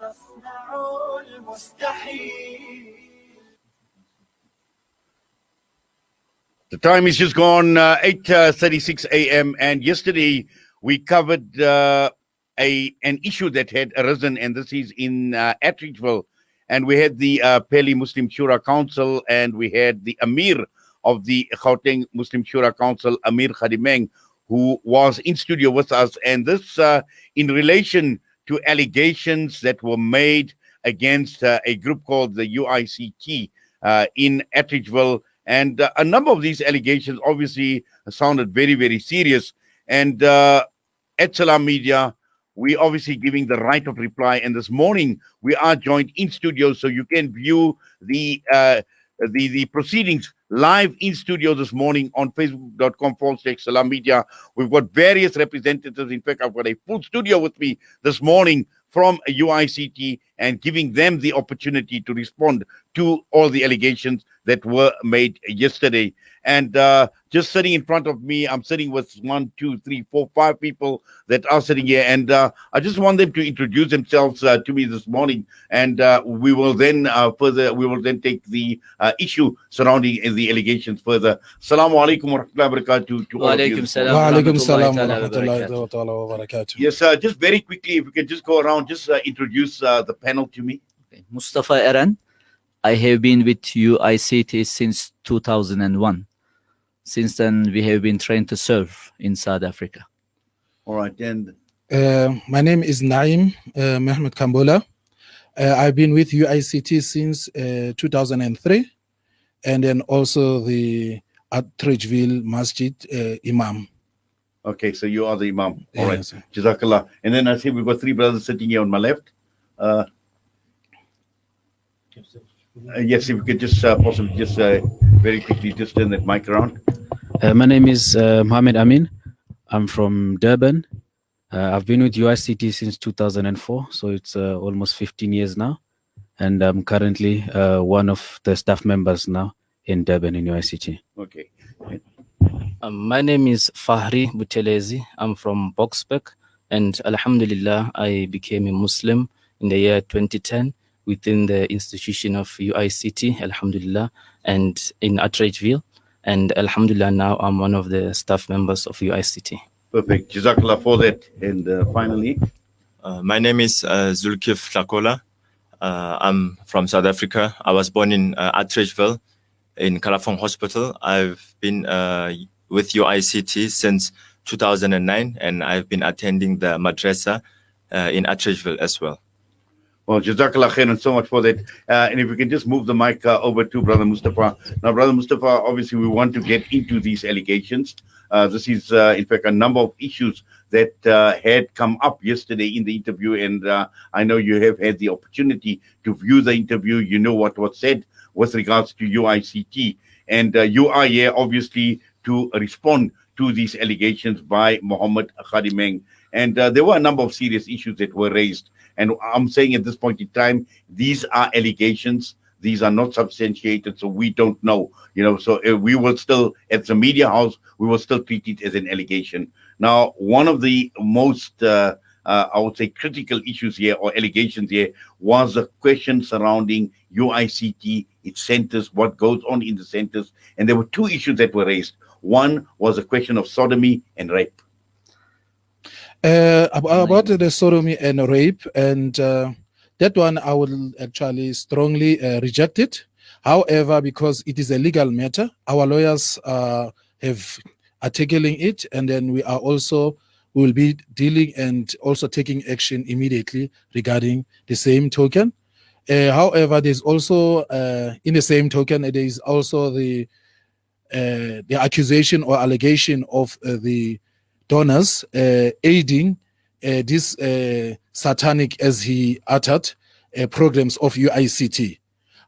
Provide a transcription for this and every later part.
The time is just gone 8:36 a.m. and yesterday we covered an issue that had arisen, and this is in Atteridgeville, and we had the Peli Muslim Shura Council, and we had the Amir of the Gauteng Muslim Shura Council, Amir Khadimeng, who was in studio with us, and this in relation to allegations that were made against a group called the UICT in Atteridgeville. And a number of these allegations obviously sounded very, very serious. And at Salaamedia, we obviously giving the right of reply. And this morning, we are joined in studio, so you can view the proceedings live in studio this morning on facebook.com/Salaamedia. We've got various representatives. In fact, I've got a full studio with me this morning from UICT and giving them the opportunity to respond to all the allegations that were made yesterday. And just sitting in front of me, I'm sitting with 1, 2, 3, 4, 5 people that are sitting here. And I just want them to introduce themselves to me this morning. And we will then take the issue surrounding the allegations further. Assalamu alaikum wa rahmatullahi wa barakatuh to all of you. Wa alaikum salam wa rahmatullahi wa barakatuh. Yes, just very quickly, if we can just go around, just introduce the panel to me. Okay. Mustafa Eren. I have been with UICT since 2001. Since then, we have been trained to serve in South Africa. All right, and my name is Naim Mehmet Kambola. I've been with UICT since 2003, and then also the Atteridgeville Masjid Imam. Okay, so you are the Imam. All right, Yes. Jazakallah. And then I see we've got 3 brothers sitting here on my left. Yes, if you could just possibly just very quickly just turn that mic around. My name is Mohammed Amin. I'm from Durban. I've been with UICT since 2004, so it's almost 15 years now. And I'm currently one of the staff members now in Durban in UICT. Okay. My name is Fahri Butelezi. I'm from Boksburg, and Alhamdulillah, I became a Muslim in the year 2010 within the institution of UICT, Alhamdulillah, and in Atteridgeville. And Alhamdulillah, now I'm one of the staff members of UICT. Perfect. Jazakallah for that. And finally, my name is Zulkif Tlakola. I'm from South Africa. I was born in Atteridgeville in Kalafong Hospital. I've been with UICT since 2009, and I've been attending the madrasa in Atteridgeville as well. well, Jazakallah khairan so much for that. And if we can just move the mic over to Brother Mustafa. Now, Brother Mustafa, obviously we want to get into these allegations. This is, in fact, a number of issues that had come up yesterday in the interview. And I know you have had the opportunity to view the interview. You know what was said with regards to UICT. And you are here, obviously, to respond to these allegations by Muhammad Khadimeng. And there were a number of serious issues that were raised. And I'm saying at this point in time, these are allegations. These are not substantiated, so we don't know. You know, so we will still, at the media house, we will still treat it as an allegation. Now, one of the most, I would say, critical issues here or allegations here was a question surrounding UICT, its centers, what goes on in the centers. And there were two issues that were raised. One was a question of sodomy and rape. About the sodomy and rape, and that one I will actually strongly reject it. However, because it is a legal matter, our lawyers are tackling it, and then we will be dealing and also taking action immediately regarding the same token. However, there's also in the same token there is also the accusation or allegation of the donors aiding this satanic, as he uttered, programs of UICT.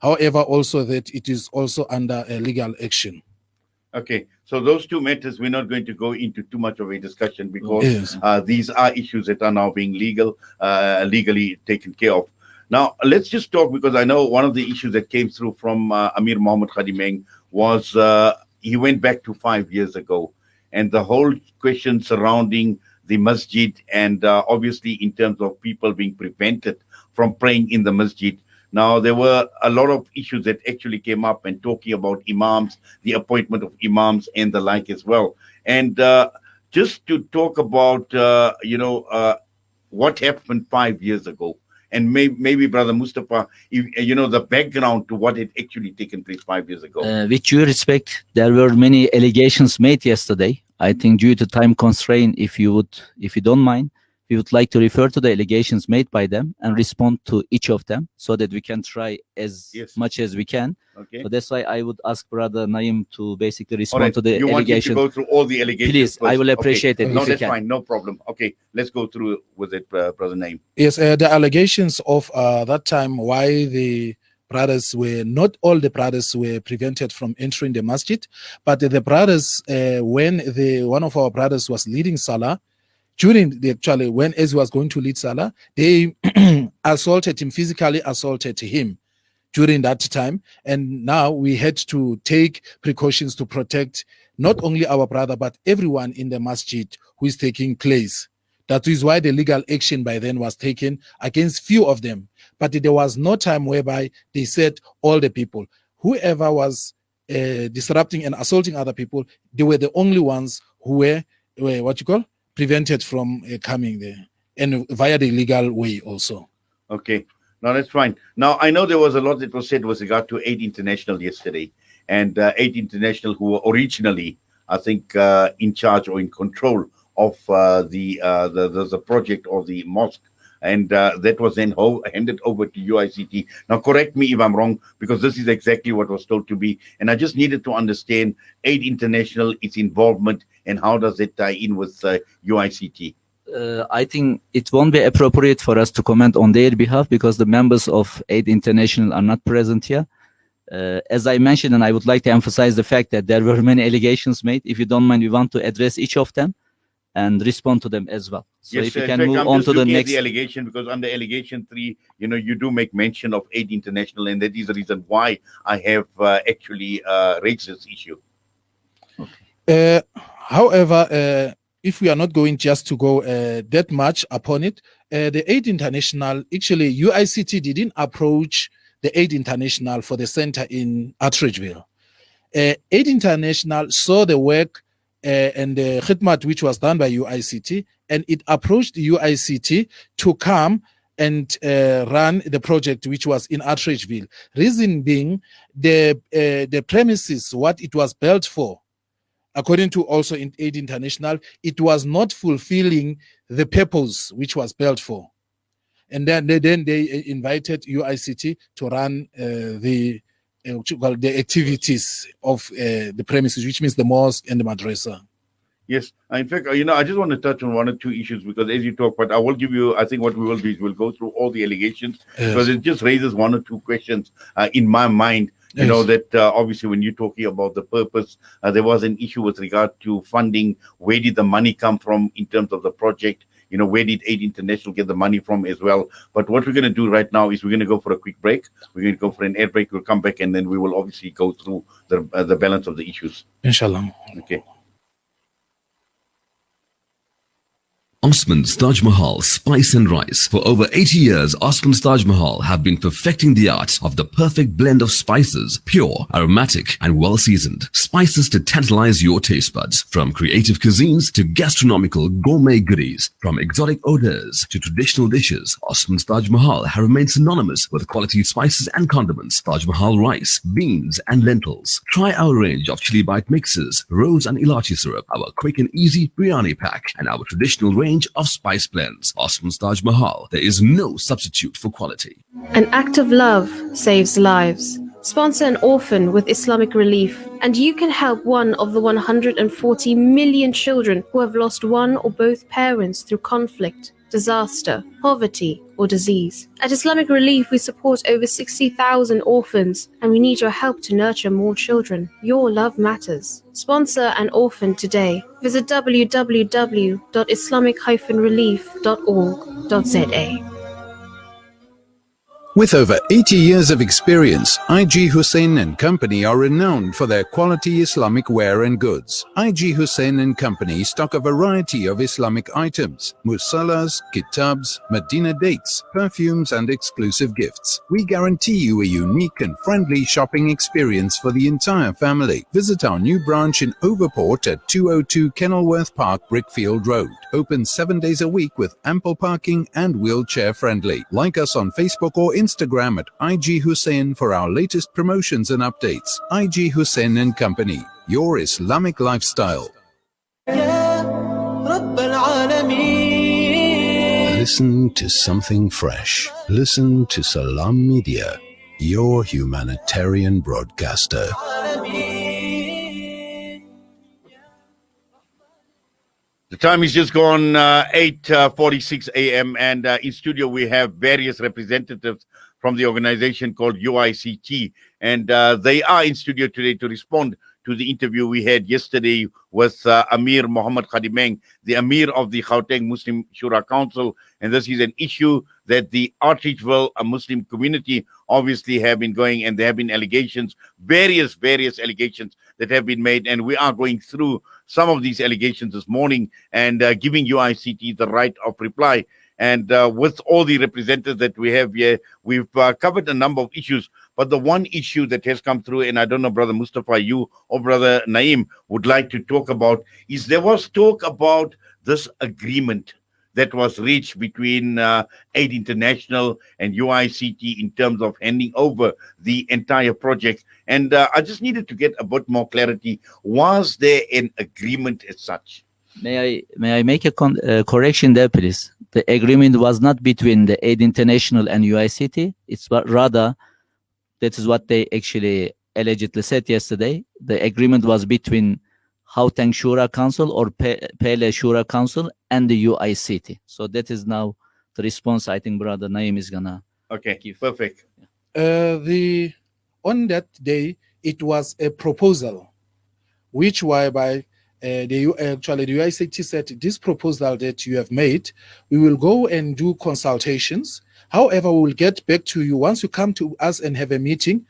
However, also that it is also under a legal action. Okay, so those two matters, we're not going to go into too much of a discussion because Yes. these are issues that are now being legally taken care of. Now, let's just talk, because I know one of the issues that came through from Amir Muhammad Khadimeng was he went back to 5 years ago. And the whole question surrounding the masjid and obviously in terms of people being prevented from praying in the masjid. Now, there were a lot of issues that actually came up and talking about imams, the appointment of imams and the like as well. And just to talk about, what happened 5 years ago. And maybe Brother Mustafa, the background to what had actually taken place 5 years ago. With due respect, there were many allegations made yesterday. I think due to time constraint, if you don't mind, we would like to refer to the allegations made by them and respond to each of them so that we can try as much as we can. Okay. So that's why I would ask Brother Naim to basically respond Right. to the you allegations. want to go through all the allegations? Please, first? I will appreciate Okay. it. No, if you that's can. fine. No problem. Okay, let's go through with it, Brother Naim. Yes, the allegations of that time why the brothers were, not all the brothers were prevented from entering the masjid, but the brothers, when one of our brothers was leading Salah, when as he was going to lead Salah, they assaulted him, physically assaulted him during that time. And now we had to take precautions to protect not only our brother, but everyone in the masjid who is taking place. That is why the legal action by then was taken against few of them. But there was no time whereby they said all the people. Whoever was disrupting and assaulting other people, they were the only ones who were prevented from coming there, and via the legal way also. Okay, no, that's fine. Now, I know there was a lot that was said with regard to Aid International yesterday, and Aid International, who were originally, I think, in charge or in control of the project of the mosque, and that was then handed over to UICT. Now, correct me if I'm wrong, because this is exactly what was told to be, and I just needed to understand Aid International, its involvement, and how does it tie in with UICT? I think it won't be appropriate for us to comment on their behalf because the members of Aid International are not present here. As I mentioned, and I would like to emphasize the fact that there were many allegations made. If you don't mind, we want to address each of them and respond to them as well. So yes, if you in can fact, move I'm on just to the looking at next. the allegation, because under allegation 3, you do make mention of Aid International, and that is the reason why I have actually raised this issue. However, if we are not going just to go that much upon it, the Aid International, actually UICT didn't approach the Aid International for the center in Atteridgeville. Aid International saw the work and the khidmat which was done by UICT, and it approached UICT to come and run the project which was in Atteridgeville. Reason being, the premises, what it was built for, according to also in Aid International, it was not fulfilling the purpose which was built for. And then they invited UICT to run the activities of the premises, which means the mosque and the madrasa. Yes, in fact, I just want to touch on one or two issues, because as you talk, but I will give you, I think what we will do is we'll go through all the allegations, because it just raises one or two questions in my mind. You know, that obviously when you're talking about the purpose, there was an issue with regard to funding. Where did the money come from in terms of the project? Where did Aid International get the money from as well? But what we're going to do right now is we're going to go for a quick break. We're going to go for an air break. We'll come back, and then we will obviously go through the balance of the issues. Inshallah. Okay. Osman's Taj Mahal Spice and Rice. For over 80 years, Osman's Taj Mahal have been perfecting the art of the perfect blend of spices, pure, aromatic, and well-seasoned. Spices to tantalize your taste buds. From creative cuisines to gastronomical gourmet goodies. From exotic odors to traditional dishes, Osman's Taj Mahal have remained synonymous with quality spices and condiments. Taj Mahal rice, beans, and lentils. Try our range of chili bite mixes, rose and ilachi syrup, our quick and easy biryani pack, and our traditional range of spice blends. Osman's Taj Mahal. There is no substitute for quality. An act of love saves lives. Sponsor an orphan with Islamic Relief, and you can help one of the 140 million children who have lost one or both parents through conflict, disaster, poverty, or disease. At Islamic Relief, we support over 60,000 orphans, and we need your help to nurture more children. Your love matters. Sponsor an orphan today. Visit www.islamic-relief.org.za. With over 80 years of experience, IG Hussein and Company are renowned for their quality Islamic wear and goods. IG Hussein and Company stock a variety of Islamic items, musallas, kitabs, Medina dates, perfumes and exclusive gifts. We guarantee you a unique and friendly shopping experience for the entire family. Visit our new branch in Overport at 202 Kenilworth Park, Brickfield Road. Open 7 days a week with ample parking and wheelchair friendly. Like us on Facebook or Instagram at IG Hussein for our latest promotions and updates. IG Hussein and Company, your Islamic lifestyle. Listen to something fresh. Listen to Salaamedia, your humanitarian broadcaster. The time is just gone 8:46 a.m. and in studio we have various representatives from the organization called UICT, and they are in studio today to respond to the interview we had yesterday with Amir Muhammad Khadimeng, the Amir of the Gauteng Muslim Shura Council, and this is an issue that the Atteridgeville Muslim Community obviously have been going, and there have been allegations, various allegations that have been made, and we are going through some of these allegations this morning and giving UICT the right of reply. And with all the representatives that we have here, we've covered a number of issues. But the one issue that has come through, and I don't know, Brother Mustafa, you or Brother Naeem would like to talk about, is there was talk about this agreement that was reached between Aid International and UICT in terms of handing over the entire project. And I just needed to get a bit more clarity. Was there an agreement as such? May I make a correction there, please? The agreement was not between the Aid International and UICT. It's rather, that is what they actually allegedly said yesterday. The agreement was between Gauteng Shura Council or Pele Shura Council and the UICT. So that is now the response I think Brother Naeem is gonna give. Perfect. On that day, it was a proposal, which whereby the UICT said, this proposal that you have made, we will go and do consultations. However, we will get back to you once you come to us and have a meeting.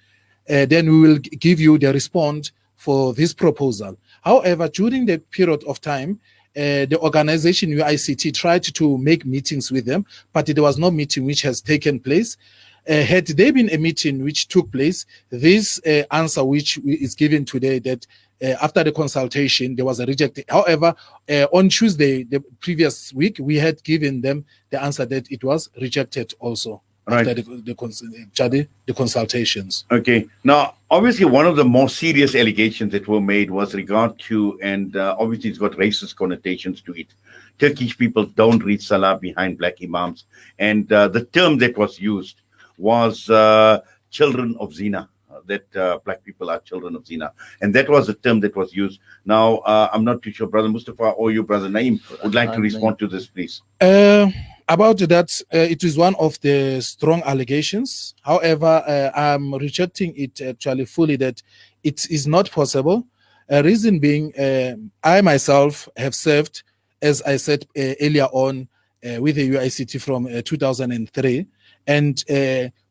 Then we will give you the response for this proposal. However, during the period of time, the organization UICT tried to make meetings with them, but there was no meeting which has taken place. Had there been a meeting which took place, this answer which is given today that after the consultation, there was a rejected. However, on Tuesday, the previous week, we had given them the answer that it was rejected also. Right. After the consultations. Okay. Now, obviously, one of the more serious allegations that were made was regard to, and obviously it's got racist connotations to it. Turkish people don't read Salah behind black imams. And the term that was used was children of zina, that black people are children of zina. And that was the term that was used. Now, I'm not too sure, Brother Mustafa or you, Brother Naeem, would like to respond to this, please. About that, it is one of the strong allegations. However, I'm rejecting it actually fully that it is not possible. Reason being, I myself have served, as I said earlier on, with the UICT from 2003. And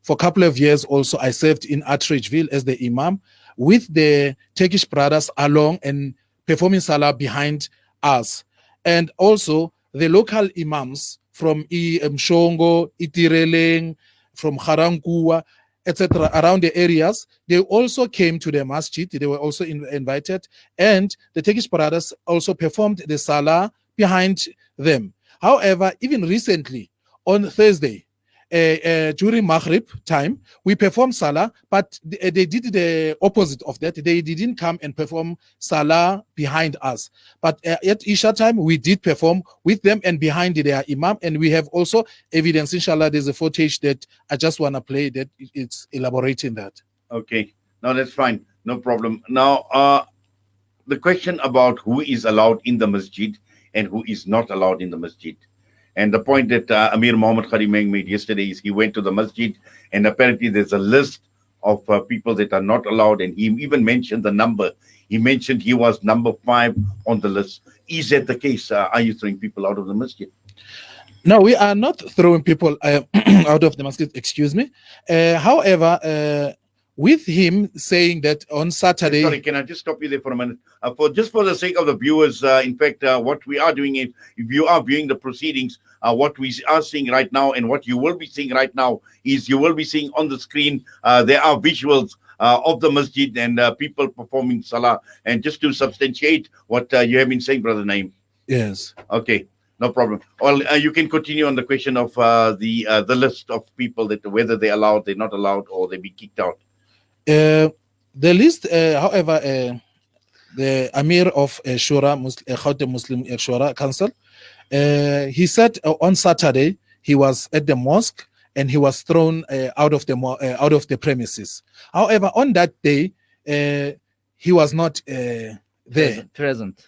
for a couple of years also, I served in Atteridgeville as the imam with the Turkish brothers along and performing salah behind us. And also the local imams from Mshongo, Itireleng, from Harankua, etc., around the areas, they also came to the masjid. They were also invited, and the Turkish brothers also performed the salah behind them. However, even recently, on Thursday, during Maghrib time, we performed salah, but they did the opposite of that. They didn't come and perform salah behind us. But at Isha time, we did perform with them and behind their imam. And we have also evidence, inshallah, there's a footage that I just want to play that it's elaborating that. Okay. No, that's fine. No problem. Now, the question about who is allowed in the masjid and who is not allowed in the masjid. And the point that Amir Muhammad Khadimeng made yesterday is he went to the masjid and apparently there's a list of people that are not allowed, and he even mentioned the number. He mentioned he was number 5 on the list. Is that the case? Are you throwing people out of the masjid? No, we are not throwing people out of the mosque, excuse me. However, with him saying that on Saturday... Sorry, can I just stop you there for a minute? For the sake of the viewers, in fact, what we are doing, if you are viewing the proceedings, what we are seeing right now and what you will be seeing right now is you will be seeing on the screen, there are visuals of the masjid and people performing salah. And just to substantiate what you have been saying, Brother Naeem. Yes. Okay, no problem. Well, you can continue on the question of the list of people that whether they're allowed, they're not allowed, or they be kicked out. The list, however, the Amir of Shura, Gauteng Muslim Shura Council, he said on Saturday he was at the mosque and he was thrown out of the premises. However, on that day, he was not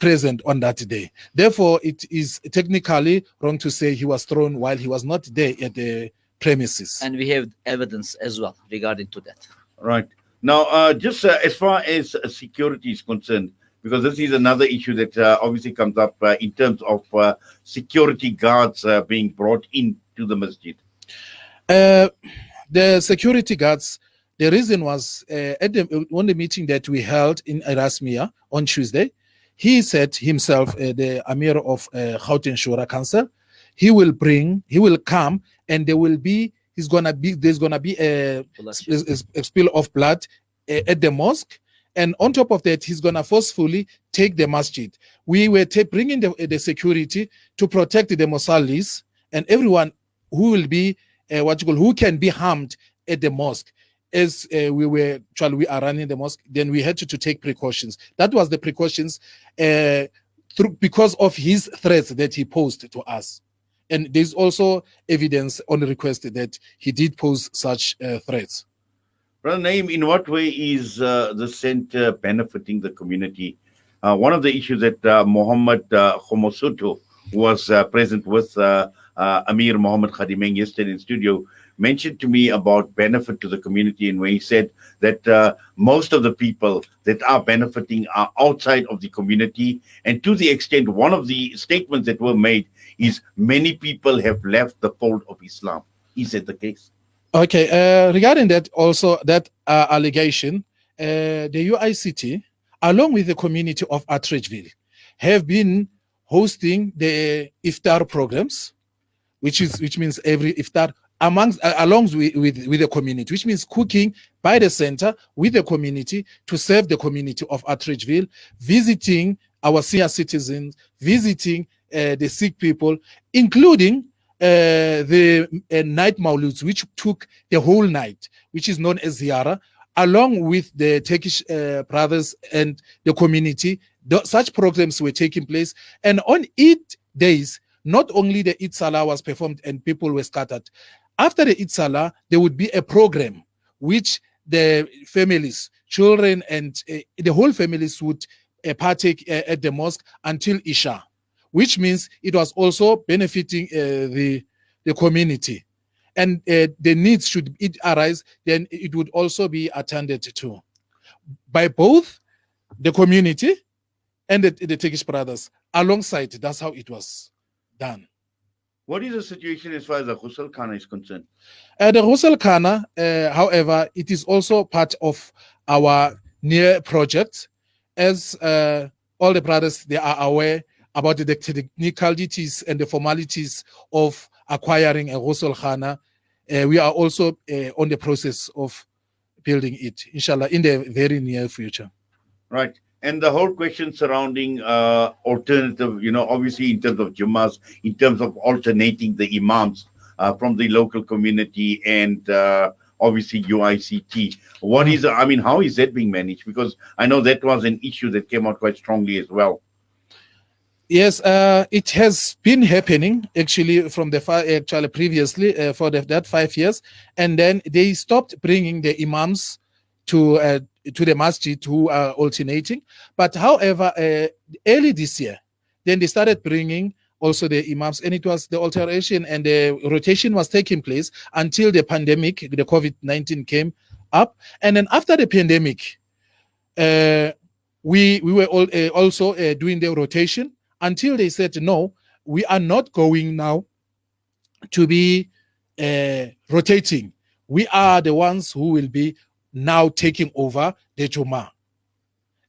present on that day. Therefore, it is technically wrong to say he was thrown while he was not there at the premises. And we have evidence as well regarding to that. Right. Now, just as far as security is concerned, because this is another issue that obviously comes up in terms of security guards being brought into the masjid. The security guards, the reason was at the meeting that we held in Erasmia on Tuesday, he said himself, the Amir of Gauteng Shura Council, he will come and there's gonna be a spill of blood at the mosque, and on top of that, he's gonna forcefully take the masjid. We were bringing the security to protect the musallis and everyone who will be who can be harmed at the mosque. As we are running the mosque, then we had to take precautions. That was the precautions because of his threats that he posed to us. And there's also evidence on the request that he did pose such threats. Brother Naeem, in what way is the center benefiting the community? One of the issues that Muhammad Khomosuto was present with Amir Muhammad Khadimeng yesterday in studio mentioned to me about benefit to the community, and where he said that most of the people that are benefiting are outside of the community, and to the extent one of the statements that were made is many people have left the fold of Islam. Is that the case? Okay, regarding that also, that allegation, the UICT, along with the community of Atteridgeville, have been hosting the iftar programs, which means every iftar along with the community, which means cooking by the center with the community to serve the community of Atteridgeville, visiting our senior citizens, visiting the sick people, including the night mauluds, which took the whole night, which is known as Ziyara, along with the Turkish brothers and the community. Such programs were taking place. And on Eid days, not only the Eid Salah was performed and people were scattered. After the Eid Salah, there would be a program which the families, children, and the whole families would partake at the mosque until Isha, which means it was also benefiting the community. And the needs, should it arise, then it would also be attended to by both the community and the Turkish brothers alongside. That's how it was done. What is the situation as far as the Ghusl Khana is concerned? The Ghusl Khana, however, it is also part of our near project. As all the brothers, they are aware about the technicalities and the formalities of acquiring a Ghusl Khana. We are also on the process of building it, inshallah, in the very near future. Right. And the whole question surrounding alternative, obviously in terms of Jummahs, in terms of alternating the imams from the local community and obviously UICT. How is that being managed? Because I know that was an issue that came out quite strongly as well. Yes, it has been happening actually from the previously for that 5 years, and then they stopped bringing the imams to the masjid who are alternating. But however, early this year, then they started bringing also the imams, and it was the alteration and the rotation was taking place until the pandemic, the COVID-19 came up, and then after the pandemic, we were also doing the rotation until they said, no, we are not going now to be rotating. We are the ones who will be now taking over the Juma.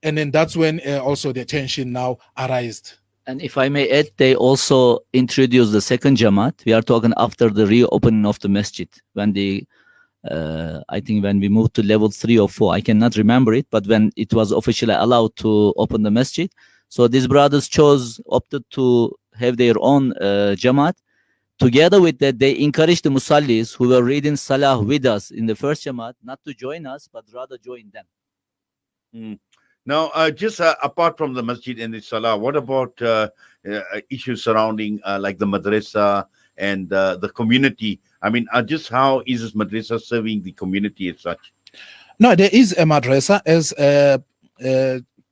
And then that's when also the tension now arised. And if I may add, they also introduced the second Jamaat. We are talking after the reopening of the masjid. When the, I think when we moved to level 3 or 4, I cannot remember it, but when it was officially allowed to open the masjid. So these brothers opted to have their own Jamaat. Together with that, they encouraged the Musallis who were reading Salah with us in the first Jamaat not to join us, but rather join them. Now, just apart from the masjid and the salah, what about issues surrounding like the madrasa and the community? I mean, just how is this madrasa serving the community as such? No, there is a madrasa, as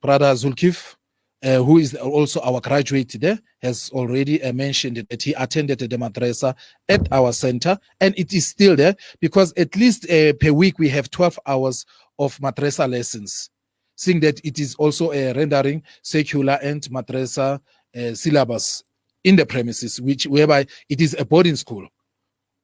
Brother Zulkif, who is also our graduate there, has already mentioned that he attended the madrasa at our center, and it is still there because at least per week we have 12 hours of madrasa lessons, seeing that it is also rendering secular and madrasa syllabus in the premises, whereby it is a boarding school.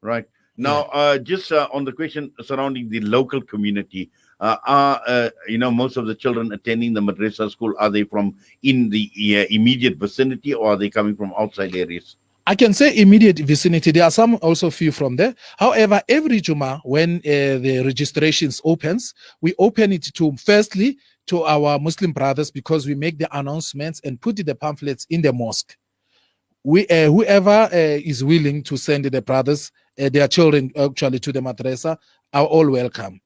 Right. Now, just on the question surrounding the local community, are most of the children attending the madrasa school, are they from in the immediate vicinity, or are they coming from outside areas? I can say immediate vicinity. There are some also few from there. However, every Juma, when the registrations opens, we open it to firstly to our Muslim brothers, because we make the announcements and put the pamphlets in the mosque. Whoever is willing to send the brothers, their children actually to the madrasa, are all welcome.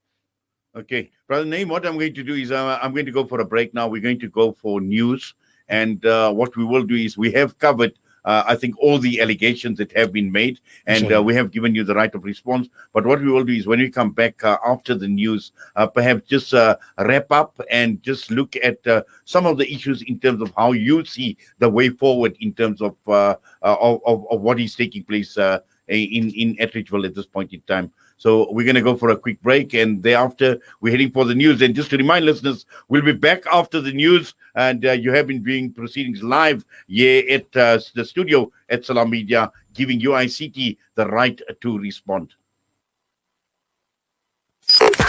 Okay, Brother Naeem, what I'm going to do is I'm going to go for a break now. We're going to go for news. And what we will do is we have covered, I think, all the allegations that have been made. And we have given you the right of response. But what we will do is when we come back after the news, perhaps just wrap up and just look at some of the issues in terms of how you see the way forward in terms of what is taking place in Atteridgeville at this point in time. So we're going to go for a quick break, and thereafter we're heading for the news. And just to remind listeners, we'll be back after the news, and you have been viewing proceedings live here at the studio at Salaamedia, giving UICT the right to respond.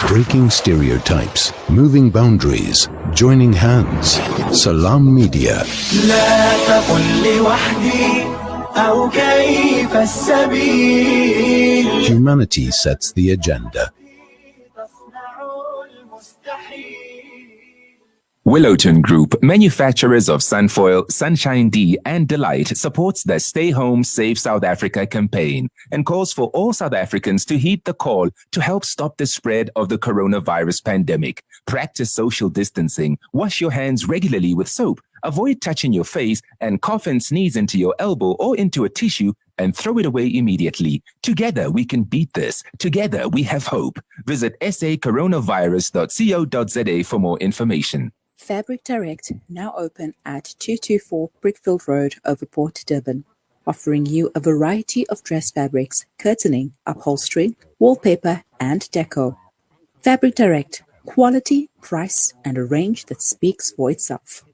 Breaking stereotypes, moving boundaries, joining hands. Salaamedia. Humanity sets the agenda. Willowton Group, manufacturers of Sunfoil, Sunshine D, and Delight, supports the Stay Home Save South Africa campaign and calls for all South Africans to heed the call to help stop the spread of the coronavirus pandemic. Practice social distancing, wash your hands regularly with soap, avoid touching your face, and cough and sneeze into your elbow or into a tissue and throw it away immediately. Together we can beat this. Together we have hope. Visit sacoronavirus.co.za for more information. Fabric Direct, now open at 224 Brickfield Road, Overport, Durban, offering you a variety of dress fabrics, curtaining, upholstery, wallpaper, and deco. Fabric Direct, quality, price, and a range that speaks for itself.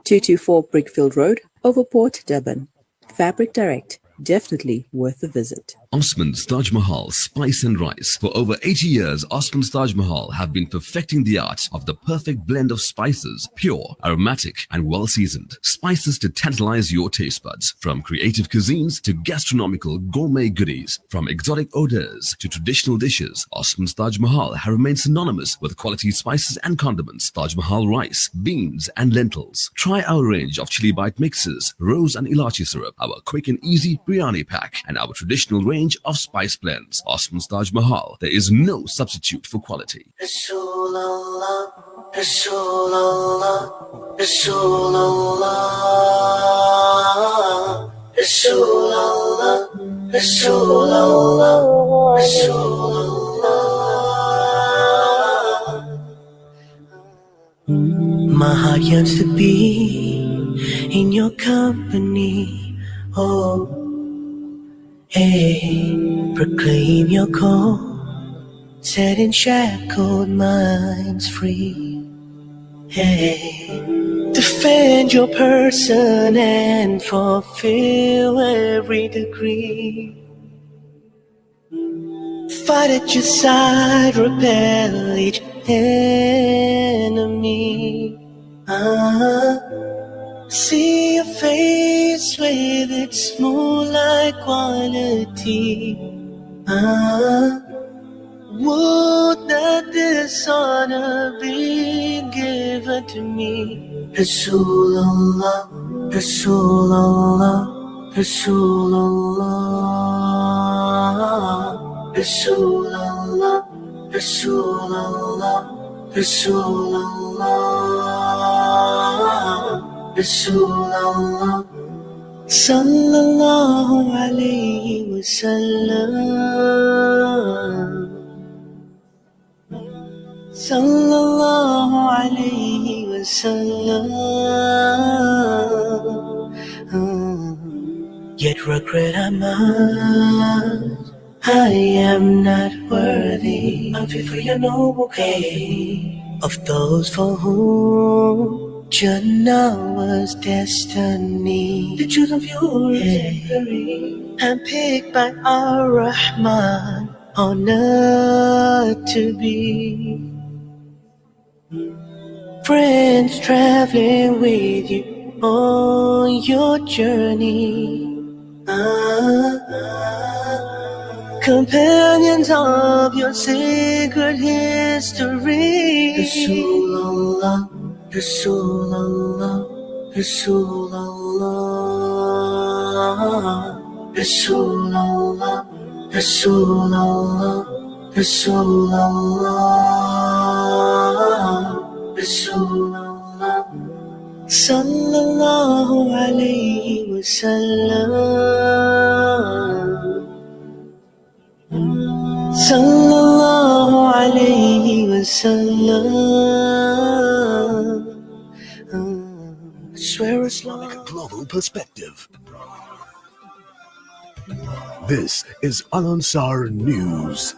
224 Brickfield Road, Overport, Durban. Fabric Direct, definitely worth a visit. Osman's Taj Mahal Spice and Rice. For over 80 years, Osman's Taj Mahal have been perfecting the art of the perfect blend of spices, pure, aromatic, and well-seasoned. Spices to tantalize your taste buds. From creative cuisines to gastronomical gourmet goodies. From exotic odors to traditional dishes, Osman's Taj Mahal have remained synonymous with quality spices and condiments. Taj Mahal rice, beans, and lentils. Try our range of chili bite mixes, rose and ilachi syrup, our quick and easy biryani pack, and our traditional range of spice blends. Osman's Taj Mahal. There is no substitute for quality. Rasulallah, Rasulallah, Rasulallah, Rasulallah, Rasulallah, Rasulallah. My heart yearns to be in your company. Oh. Hey, proclaim your call, setting shackled minds free. Hey, defend your person and fulfill every decree. Fight at your side, repel each enemy. See your face with its moonlight quality. Would that this honor be given to me. Rasulullah, Rasulullah, Rasulullah, Rasulullah, Rasulullah, Rasulullah, Rasulullah, sallallahu alayhi wa sallam. Sallallahu alayhi wa sallam. Yet regret I must, I am not worthy of it for your noble cause, of those for whom Jannah was destiny. The truth of your exemplary, handpicked by our Rahman, honored to be friends traveling with you on your journey. Companions of your sacred history. Rasulullah, Rasulullah, Rasulullah, Rasulullah, Rasulullah, Rasulullah, Rasulullah, sallallahu alayhi wa sallam. Sallallahu alayhi wa sallam. I swear Islamic global perspective. This is Al Ansar News.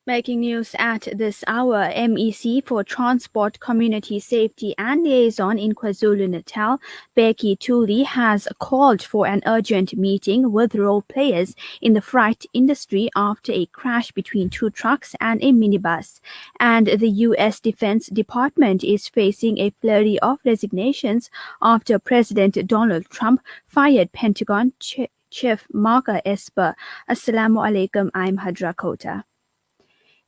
Making news at this hour, MEC for Transport, Community Safety and Liaison in KwaZulu-Natal, Becky Thuli, has called for an urgent meeting with role players in the freight industry after a crash between two trucks and a minibus. And the U.S. Defense Department is facing a flurry of resignations after President Donald Trump fired Pentagon Chief Mark Esper. Assalamu alaikum, I'm Hadra Kota.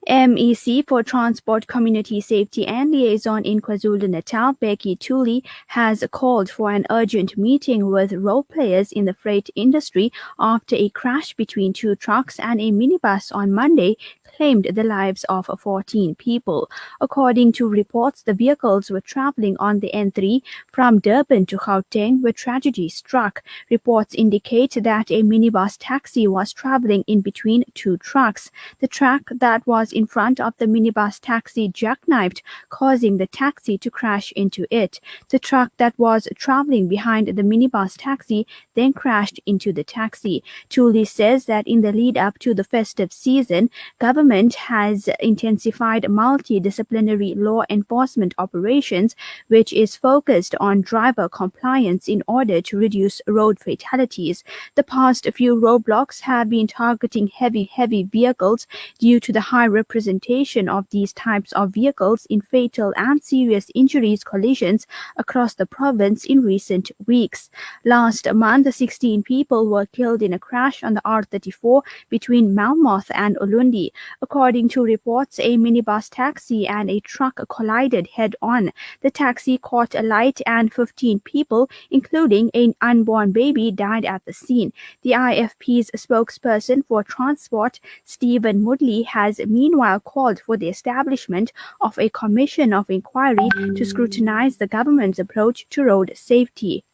MEC for Transport, Community Safety and Liaison in KwaZulu-Natal, Becky Thuli, has called for an urgent meeting with role players in the freight industry after a crash between two trucks and a minibus on Monday claimed the lives of 14 people. According to reports, the vehicles were traveling on the N3 from Durban to Gauteng where tragedy struck. Reports indicate that a minibus taxi was traveling in between two trucks. The truck that was in front of the minibus taxi jackknifed, causing the taxi to crash into it. The truck that was traveling behind the minibus taxi then crashed into the taxi. Thuli says that in the lead up to the festive season, government has intensified multidisciplinary law enforcement operations, which is focused on driver compliance in order to reduce road fatalities. The past few roadblocks have been targeting heavy vehicles due to the high representation of these types of vehicles in fatal and serious injuries collisions across the province in recent weeks. Last month, 16 people were killed in a crash on the R34 between Malmouth and Ulundi. According to reports, a minibus taxi and a truck collided head-on. The taxi caught alight and 15 people, including an unborn baby, died at the scene. The IFP's spokesperson for transport, Stephen Moodley, has meanwhile called for the establishment of a commission of inquiry to scrutinize the government's approach to road safety.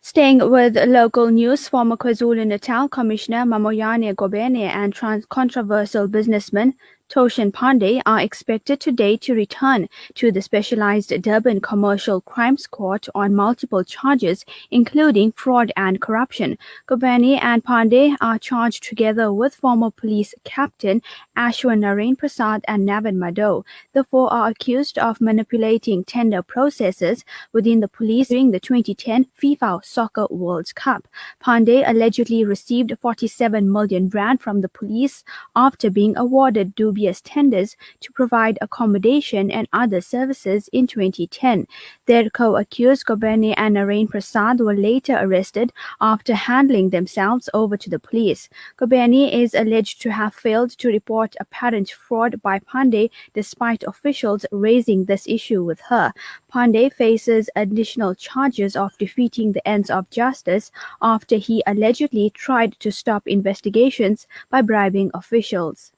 Staying with local news, former KwaZulu-Natal Commissioner Mamoyane Gobene and controversial businessman Toshin Pandey are expected today to return to the specialized Durban Commercial Crimes Court on multiple charges, including fraud and corruption. Gopani and Pandey are charged together with former police captain Ashwin Narain Prasad and Navin Madhav. The four are accused of manipulating tender processes within the police during the 2010 FIFA Soccer World Cup. Pandey allegedly received 47 million rand from the police after being awarded dubious tenders to provide accommodation and other services in 2010. Their co-accused Gopani and Narain Prasad were later arrested after handing themselves over to the police. Gopani is alleged to have failed to report apparent fraud by Pandey despite officials raising this issue with her. Pandey faces additional charges of defeating the ends of justice after he allegedly tried to stop investigations by bribing officials.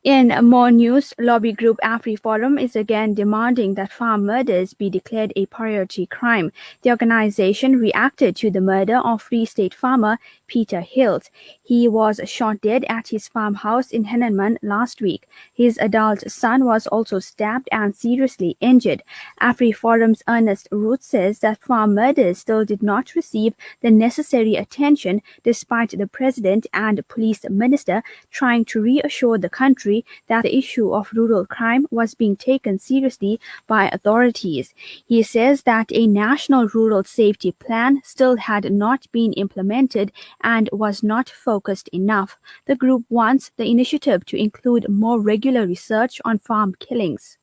In more news, lobby group AfriForum is again demanding that farm murders be declared a priority crime. The organization reacted to the murder of Free State farmer Peter Hilt. He was shot dead at his farmhouse in Henenman last week. His adult son was also stabbed and seriously injured. AfriForum's Ernest Root says that farm murders still did not receive the necessary attention despite the president and police minister trying to reassure the country that the issue of rural crime was being taken seriously by authorities. He says that a national rural safety plan still had not been implemented and was not focused enough. The group wants the initiative to include more regular research on farm killings.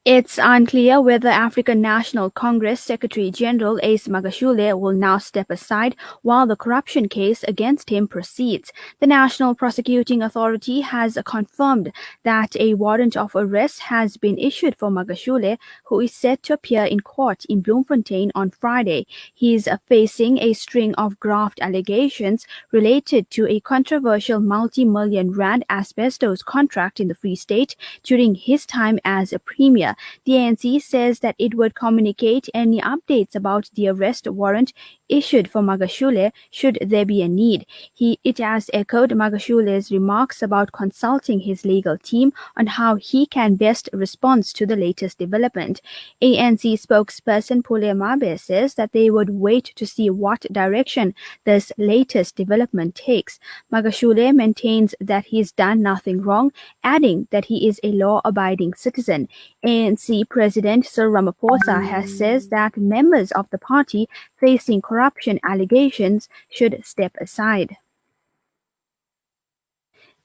It's unclear whether African National Congress Secretary General Ace Magashule will now step aside while the corruption case against him proceeds. The National Prosecuting Authority has confirmed that a warrant of arrest has been issued for Magashule, who is set to appear in court in Bloemfontein on Friday. He is facing a string of graft allegations related to a controversial multi-million rand asbestos contract in the Free State during his time as a premier. The ANC says that it would communicate any updates about the arrest warrant issued for Magashule should there be a need. It has echoed Magashule's remarks about consulting his legal team on how he can best respond to the latest development. ANC spokesperson Pule Mabe says that they would wait to see what direction this latest development takes. Magashule maintains that he's done nothing wrong, adding that he is a law-abiding citizen. ANC President Cyril Ramaphosa has said that members of the party facing corruption allegations should step aside.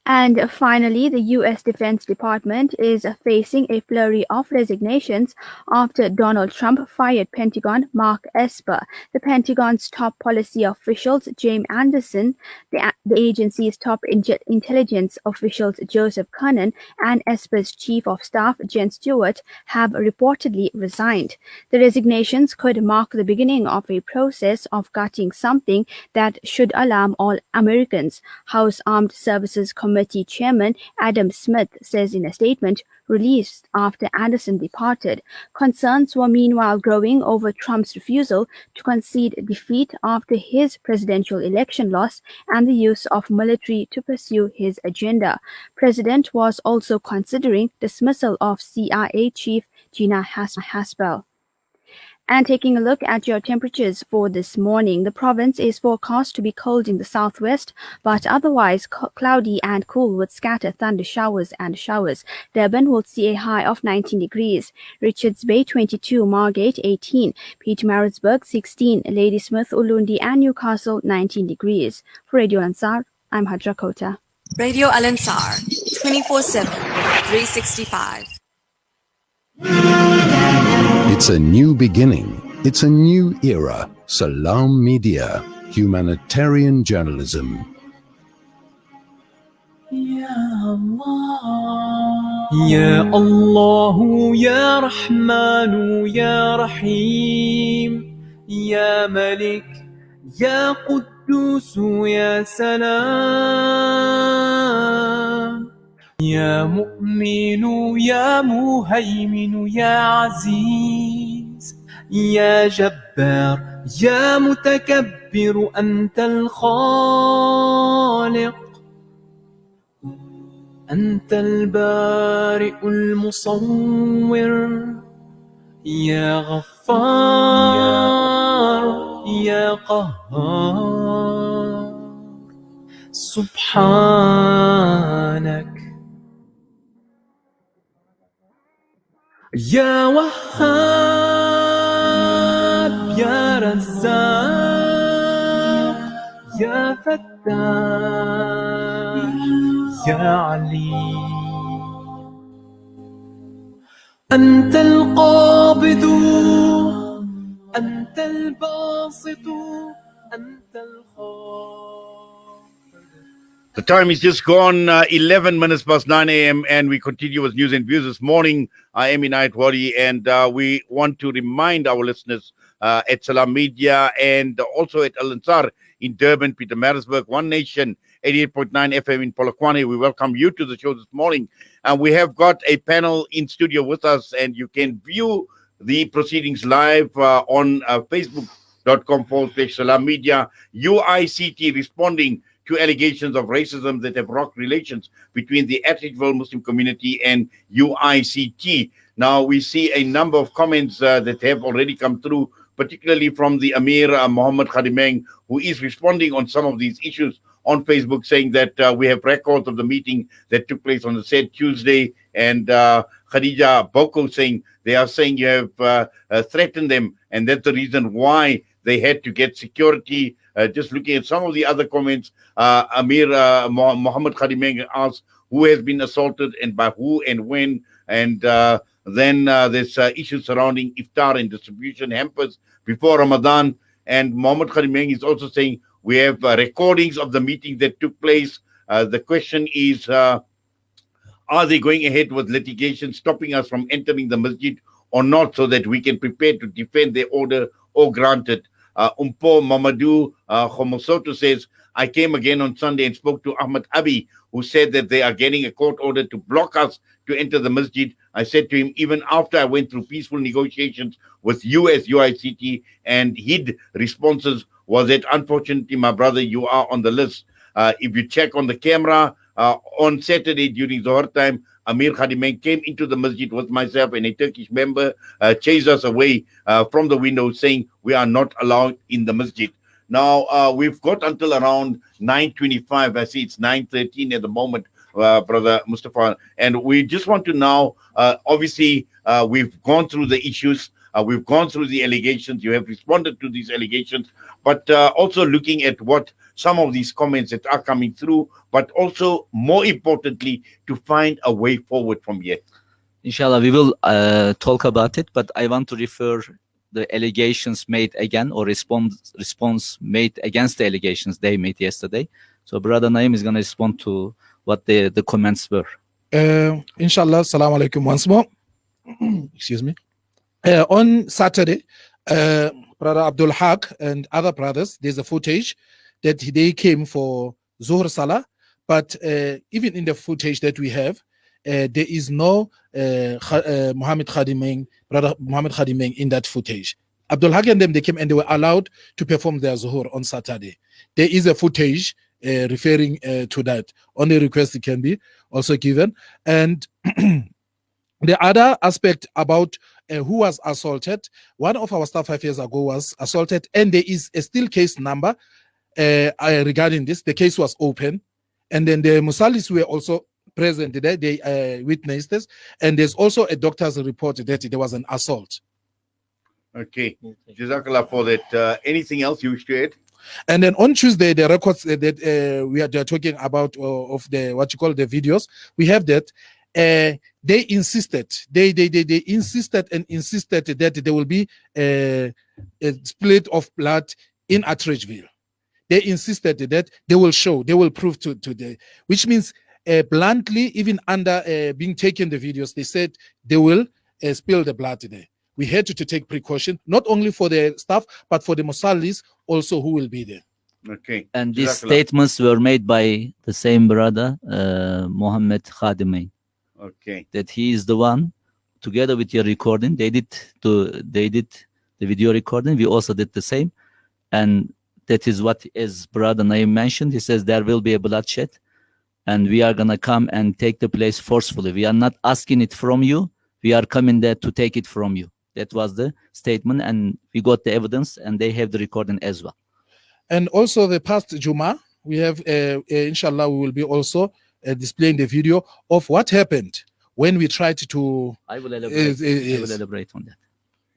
And finally, the U.S. Defense Department is facing a flurry of resignations after Donald Trump fired Pentagon Mark Esper. The Pentagon's top policy officials, James Anderson, the agency's top intelligence officials, Joseph Kernan, and Esper's chief of staff, Jen Stewart, have reportedly resigned. The resignations could mark the beginning of a process of gutting something that should alarm all Americans. House Armed Services Committee Chairman Adam Smith says in a statement released after Anderson departed. Concerns were meanwhile growing over Trump's refusal to concede defeat after his presidential election loss and the use of military to pursue his agenda. President was also considering dismissal of CIA Chief Gina Haspel. And taking a look at your temperatures for this morning, the province is forecast to be cold in the southwest, but otherwise cloudy and cool with scattered thunder showers and showers. Durban will see a high of 19 degrees. Richards Bay 22, Margate 18, Pietermaritzburg 16, Ladysmith, Ulundi and Newcastle 19 degrees. For Radio Ansar, I'm Hajra Kota. Radio Al Ansar, 24/7, 365. It's a new beginning. It's a new era. Salaamedia, humanitarian journalism. Ya Allah, Ya Allah, Ya Rahman, Ya Rahim, Ya Malik, Ya Quddus, Ya Salam. يا مؤمن يا مهيمن يا عزيز يا جبار يا متكبر أنت الخالق أنت البارئ المصور يا غفار يا قهار سبحانك يا وهاب يا رزاق يا فتاح يا عليم أنت القابض أنت الباسط أنت الخافض. The time is just gone 11 minutes past 9 a.m. and we continue with news and views this morning. I am Inayat Wadi and we want to remind our listeners at Salaamedia and also at Al Ansar in Durban, Pietermaritzburg, One Nation, 88.9 FM in Polokwane. We welcome you to the show this morning. And we have got a panel in studio with us and you can view the proceedings live on facebook.com/Salaamedia. UICT responding to allegations of racism that have rocked relations between the Atteridgeville Muslim Community and UICT. Now, we see a number of comments that have already come through, particularly from the Amir Muhammad Khadimeng, who is responding on some of these issues on Facebook, saying that we have records of the meeting that took place on the said Tuesday, and Khadija Boko saying they are saying you have threatened them, and that's the reason why they had to get security. Just looking at some of the other comments, Amir Muhammad Khadimeng asks who has been assaulted and by who and when, and then there's issues surrounding iftar and distribution hampers before Ramadan. And Muhammad Khadimeng is also saying we have recordings of the meeting that took place. The question is, are they going ahead with litigation stopping us from entering the masjid or not, so that we can prepare to defend their order or grant it? Umpo Mamadou Khomosoto says, I came again on Sunday and spoke to Ahmad Abi, who said that they are getting a court order to block us to enter the masjid. I said to him, even after I went through peaceful negotiations with you as UICT, and his responses was that, unfortunately, my brother, you are on the list. If you check on the camera, on Saturday during Zohar time, Amir Khadimeng came into the masjid with myself and a Turkish member, chased us away from the window, saying we are not allowed in the masjid. Now, we've got until around 9:25. I see it's 9:13 at the moment, Brother Mustafa. And we just want to now, obviously, we've gone through the issues. We've gone through the allegations. You have responded to these allegations, but also looking at what some of these comments that are coming through, but also more importantly, to find a way forward from here. Inshallah, we will talk about it, but I want to refer the allegations made again, or response made against the allegations they made yesterday. So Brother Naim is going to respond to what the comments were. Inshallah, Assalamu alaikum once more. Excuse me. On Saturday, Brother Abdul Haq and other brothers, there's a footage that they came for Zuhr Salah, but even in the footage that we have, there is no Muhammad Khadimeng, Brother Muhammad Khadimeng in that footage. Abdul Haq and them, they came and they were allowed to perform their Zuhur on Saturday. There is a footage referring to that. Only request it can be also given. And the other aspect about who was assaulted, one of our staff 5 years ago was assaulted, and there is a still case number regarding this. The case was open, and then the Musalis were also present there. They witnessed this, and there's also a doctor's report that there was an assault. Okay, Jazakallah for that. Anything else you wish to add? And then on Tuesday, the records that we are talking about of the what you call the videos, we have that. They insisted and insisted that there will be a split of blood in Atteridgeville. They insisted that they will prove to the, which means bluntly, even under being taken the videos, they said they will spill the blood there. We had to take precaution, not only for the staff, but for the Musallis also who will be there. Okay. And these statements were made by the same brother, Muhammad Khadimeng. Okay. That he is the one, together with your recording, they did the video recording. We also did the same, and that is what, as Brother Naim mentioned, he says there will be a bloodshed, and we are gonna come and take the place forcefully. We are not asking it from you. We are coming there to take it from you. That was the statement, and we got the evidence, and they have the recording as well. And also the past Juma, we have, inshallah, we will be also displaying the video of what happened when we tried to. I will elaborate. I will elaborate on that.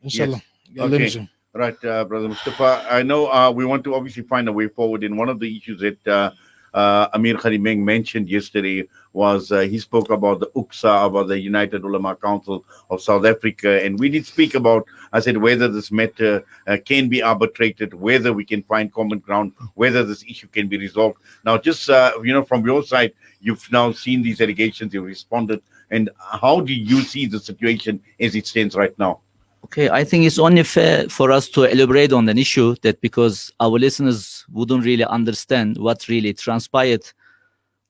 Inshallah. Yes. Okay. Right, Brother Mustafa. I know we want to obviously find a way forward. And one of the issues that Amir Kharimeng mentioned yesterday was he spoke about the UCSA, about the United Ulama Council of South Africa. And we did speak about, I said, whether this matter can be arbitrated, whether we can find common ground, whether this issue can be resolved. Now, just, from your side, you've now seen these allegations, you've responded. And how do you see the situation as it stands right now? Okay, I think it's only fair for us to elaborate on an issue that because our listeners wouldn't really understand what really transpired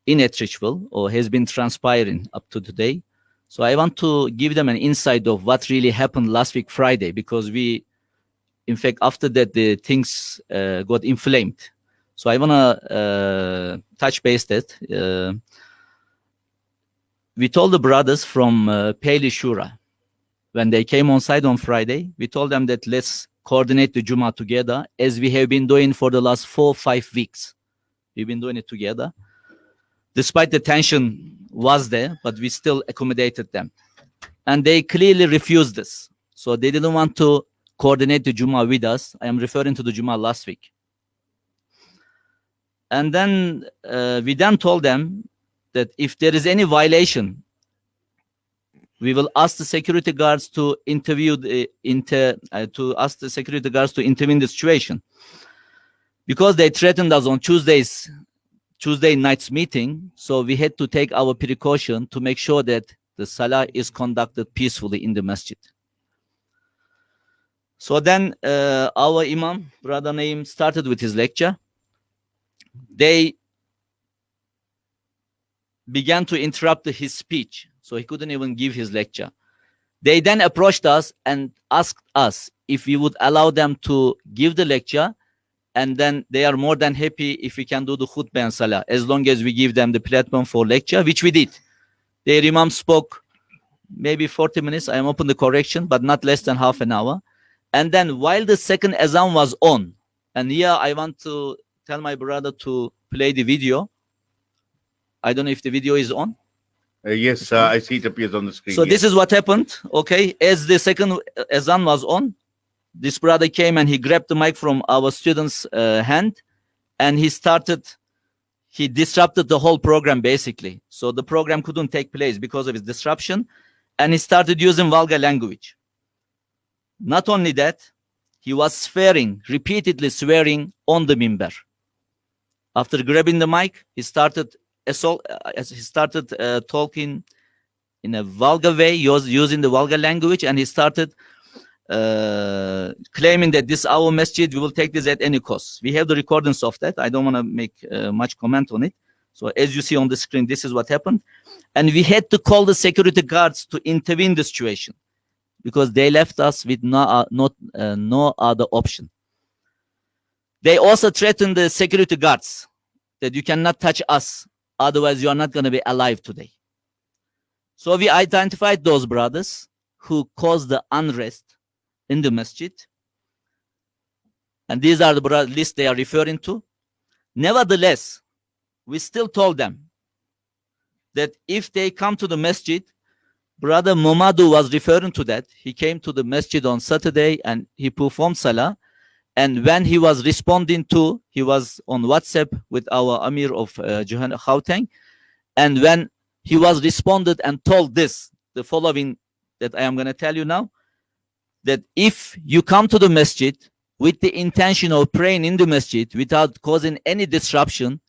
in Atteridgeville or has been transpiring up to today. So I want to give them an insight of what really happened last week Friday, because in fact, after that, the things got inflamed. So I want to touch base that. We told the brothers from Peli Shura, when they came on site on Friday, we told them that let's coordinate the Juma together, as we have been doing for the last 4 or 5 weeks. We've been doing it together. Despite the tension was there, but we still accommodated them. And they clearly refused this. So they didn't want to coordinate the Juma with us. I am referring to the Juma last week. And then we then told them that if there is any violation, we will ask the security guards to intervene in the situation, because they threatened us on Tuesday night's meeting. So we had to take our precaution to make sure that the Salah is conducted peacefully in the masjid. So then our Imam, Brother Naim, started with his lecture. They began to interrupt his speech, so he couldn't even give his lecture. They then approached us and asked us if we would allow them to give the lecture, and then they are more than happy if we can do the khutbah and salah, as long as we give them the platform for lecture, which we did. Their Imam spoke maybe 40 minutes, I am open the correction, but not less than half an hour. And then while the second azan was on, and here I want to tell my brother to play the video. I don't know if the video is on. Yes, I see it appears on the screen. So this is what happened, okay? As the second azan was on, this brother came and he grabbed the mic from our student's hand, and he disrupted the whole program, basically. So the program couldn't take place because of his disruption, and he started using vulgar language. Not only that, he was repeatedly swearing on the minbar. After grabbing the mic, he started talking in a vulgar way, using the vulgar language, and he started claiming that this is our masjid, we will take this at any cost. We have the recordings of that. I don't want to make much comment on it. So as you see on the screen, this is what happened. And we had to call the security guards to intervene in the situation, because they left us with no other option. They also threatened the security guards that you cannot touch us, otherwise you are not going to be alive today. So we identified those brothers who caused the unrest in the masjid. And these are the lists they are referring to. Nevertheless, we still told them that if they come to the masjid, Brother Momadu was referring to that. He came to the masjid on Saturday and he performed salah. And when he was responding he was on WhatsApp with our Amir of Gauteng. And when he was responded and told the following that I am going to tell you now, that if you come to the masjid with the intention of praying in the masjid without causing any disruption,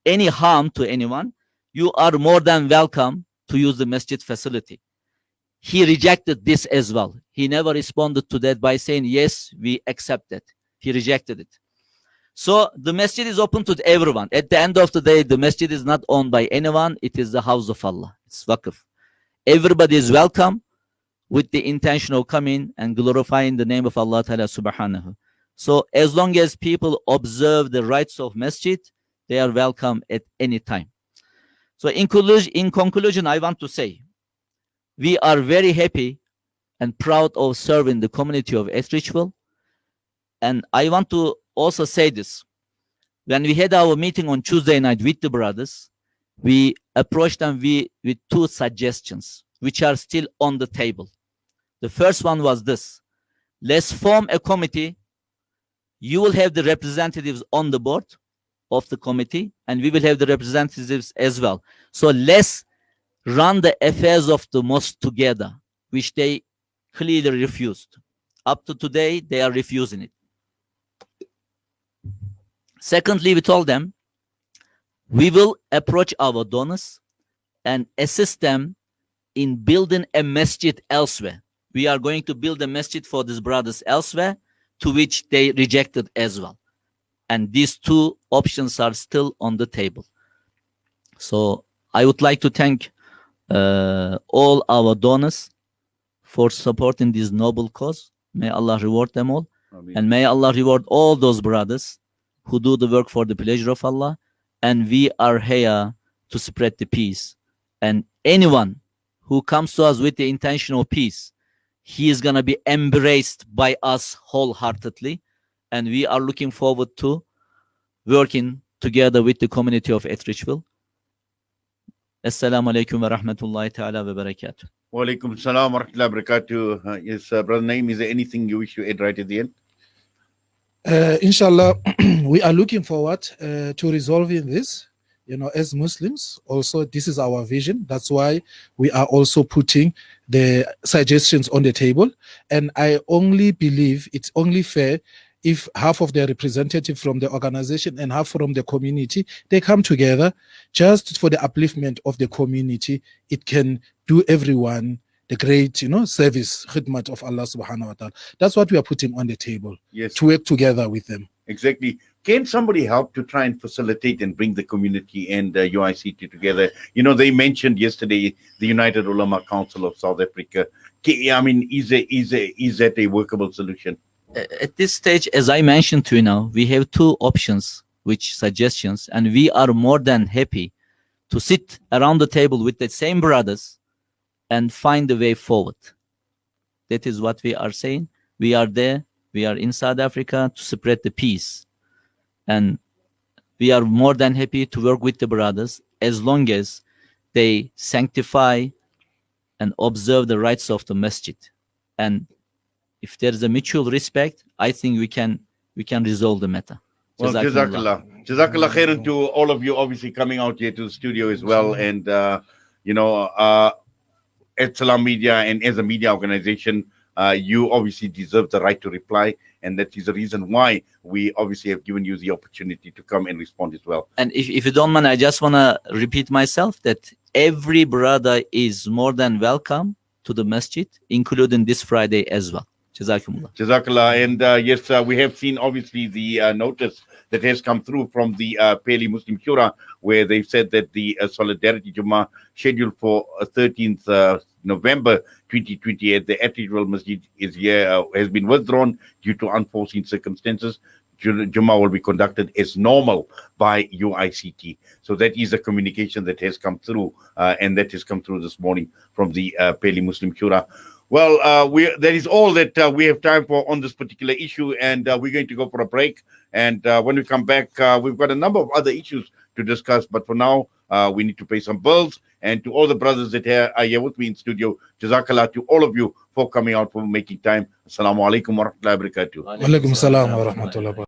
any harm to anyone, you are more than welcome to use the masjid facility. He rejected this as well. He never responded to that by saying, yes, we accept it. He rejected it. So the masjid is open to everyone. At the end of the day, the masjid is not owned by anyone. It is the house of Allah. It's waqf. Everybody is welcome with the intention of coming and glorifying the name of Allah Ta'ala subhanahu. So as long as people observe the rights of masjid, they are welcome at any time. So in conclusion, I want to say, we are very happy and proud of serving the community of Atteridgeville. And I want to also say this. When we had our meeting on Tuesday night with the brothers, we approached them with two suggestions, which are still on the table. The first one was this: let's form a committee. You will have the representatives on the board of the committee, and we will have the representatives as well. So let's run the affairs of the mosque together, which they clearly refused. Up to today, they are refusing it. Secondly, we told them we will approach our donors and assist them in building a masjid elsewhere. We are going to build a masjid for these brothers elsewhere, to which they rejected as well. And these two options are still on the table. So I would like to thank all our donors for supporting this noble cause. May Allah reward them all. Ameen. And may Allah reward all those brothers who do the work for the pleasure of Allah. And we are here to spread the peace. And anyone who comes to us with the intention of peace, he is going to be embraced by us wholeheartedly. And we are looking forward to working together with the community of Atteridgeville. Assalamu alaikum wa rahmatullahi ta'ala wa barakatuh. Wa alaikum assalam wa rahmatullahi wa barakatuh. Yes, Brother Naeem, is there anything you wish to add right at the end? Inshallah, we are looking forward to resolving this. You know, as Muslims, also, this is our vision. That's why we are also putting the suggestions on the table. And I only believe it's only fair if half of the representative from the organization and half from the community, they come together just for the upliftment of the community. It can do everyone the great, service, khidmat of Allah subhanahu wa ta'ala. That's what we are putting on the table. Yes. To work together with them. Exactly. Can somebody help to try and facilitate and bring the community and UICT together? You know, they mentioned yesterday the United Ulama Council of South Africa. I mean, is that a workable solution? At this stage, as I mentioned to you now, we have two options, which suggestions, and we are more than happy to sit around the table with the same brothers and find a way forward. That is what we are saying. We are there. We are in South Africa to spread the peace. And we are more than happy to work with the brothers as long as they sanctify and observe the rights of the masjid. And if there is a mutual respect, I think we can resolve the matter. Well, Jazakallah. Jazakallah khairan to all of you, obviously coming out here to the studio as well. And, at Salaamedia and as a media organization, you obviously deserve the right to reply. And that is the reason why we obviously have given you the opportunity to come and respond as well. And if you don't mind, I just want to repeat myself that every brother is more than welcome to the masjid, including this Friday as well. Jazakumullah. Jazakallah. And yes, we have seen obviously the notice that has come through from the Peli Muslim Shura, where they've said that the Solidarity Jummah scheduled for 13th November 2020 at the Atteridgeville Masjid has been withdrawn due to unforeseen circumstances. Jummah will be conducted as normal by UICT. So that is a communication that has come through, and that has come through this morning from the Peli Muslim Shura. Well, that is all that we have time for on this particular issue, and we're going to go for a break. And when we come back, we've got a number of other issues to discuss. But for now, we need to pay some bills. And to all the brothers that are here with me in studio, Jazakallah to all of you for coming out, for making time. Assalamu alaikum wa rahmatullahi wa barakatuh. Wa alaikum salam wa rahmatullahi wa barakatuh.